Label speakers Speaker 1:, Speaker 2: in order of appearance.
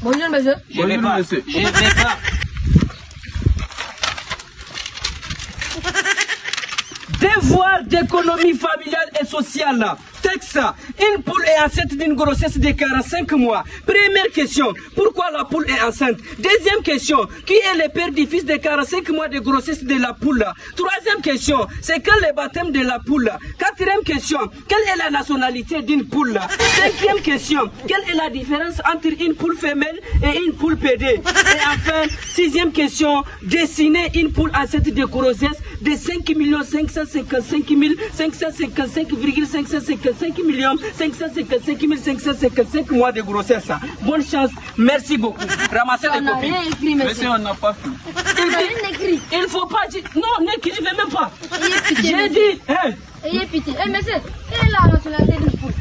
Speaker 1: Bonjour, monsieur.
Speaker 2: Je vais pas.
Speaker 3: monsieur.
Speaker 2: Je vais pas.
Speaker 4: Devoir d'économie familiale et sociale. Texte. Une poule est enceinte d'une grossesse de 45 mois. Première question. Pourquoi la poule est enceinte? Deuxième question. Qui est le père du fils de 45 mois de grossesse de la poule? Troisième question. C'est quand le baptême de la poule? Quatrième question. Quelle est la nationalité d'une poule? Cinquième question. Quelle est la différence entre une poule femelle et une poule pédée? Et enfin, sixième question. Dessiner une poule enceinte de grossesse de 5 555 555,555 millions 555 555 mois de grossesse. Bonne chance, merci beaucoup. Ramassez les copies.
Speaker 3: Monsieur, on n'a pas fait.
Speaker 4: Il ne faut pas dire. Non, n'écrivez même pas. J'ai dit.
Speaker 1: Ayez pitié. Eh, monsieur, quelle est la nationalité d'une poule?